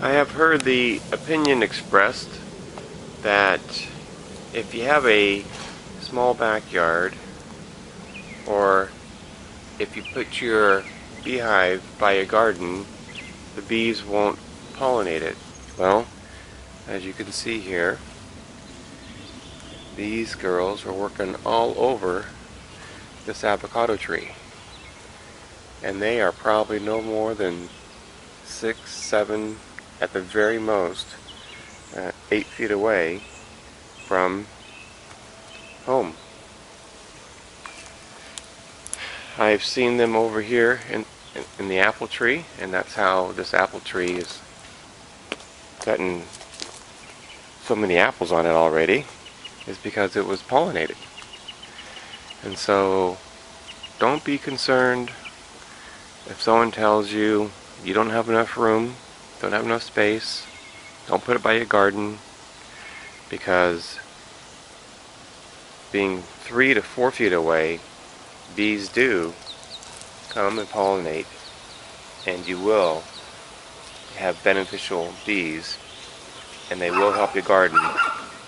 I have heard the opinion expressed that if you have a small backyard, or if you put your beehive by a garden, the bees won't pollinate it. Well, as you can see here, these girls are working all over this avocado tree, and they are probably no more than 6, 7, at the very most 8 feet away from home. I've seen them over here in the apple tree, and that's how this apple tree is gotten so many apples on it already, is because it was pollinated. And so don't be concerned if someone tells you you don't have enough room, don't have enough space, don't put it by your garden, because being 3 to 4 feet away, bees do come and pollinate, and you will have beneficial bees, and they will help your garden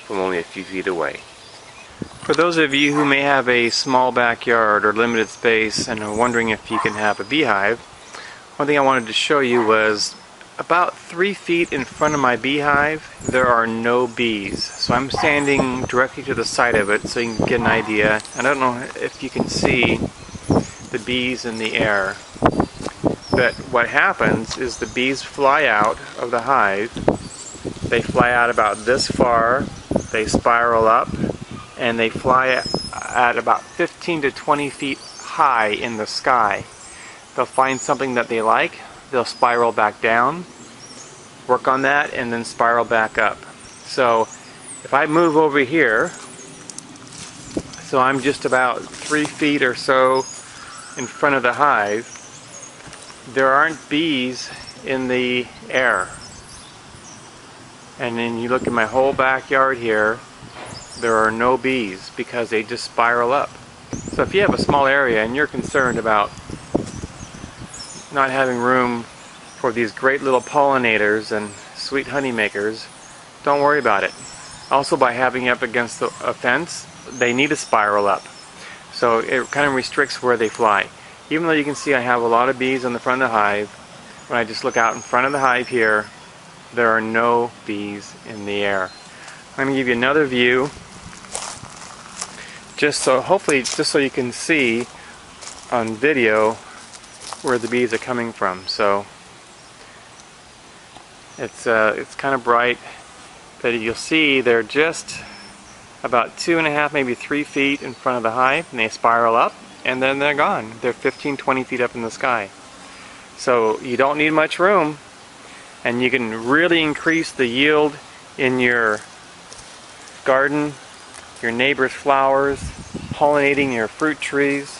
from only a few feet away. For those of you who may have a small backyard or limited space and are wondering if you can have a beehive, one thing I wanted to show you was about 3 feet in front of my beehive there are no bees. So I'm standing directly to the side of it so you can get an idea. I don't know if you can see the bees in the air, but what happens is the bees fly out of the hive. They fly out about this far, they spiral up, and they fly at about 15 to 20 feet high in the sky. They'll find something that they like, they'll spiral back down, work on that, and then spiral back up. So if I move over here, so I'm just about 3 feet or so in front of the hive, there aren't bees in the air. And then you look at my whole backyard here, there are no bees because they just spiral up. So if you have a small area and you're concerned about not having room for these great little pollinators and sweet honey makers, don't worry about it. Also, by having it up against a fence, they need to spiral up. So it kind of restricts where they fly. Even though you can see I have a lot of bees on the front of the hive, when I just look out in front of the hive here, there are no bees in the air. I'm going to give you another view, just so you can see on video where the bees are coming from. So it's kind of bright, but you'll see they're just about 2.5, maybe 3 feet in front of the hive, and they spiral up, and then they're gone. They're 15, 20 feet up in the sky. So you don't need much room, and you can really increase the yield in your garden, your neighbor's flowers, pollinating your fruit trees.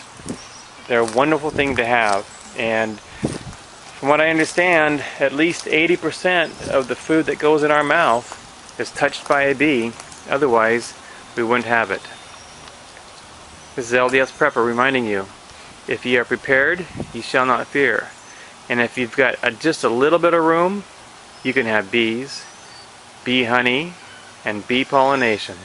They're a wonderful thing to have, and from what I understand, at least 80% of the food that goes in our mouth is touched by a bee. Otherwise, we wouldn't have it. This is LDS Prepper reminding you, if ye are prepared, ye shall not fear. And if you've got just a little bit of room, you can have bees, bee honey, and bee pollination.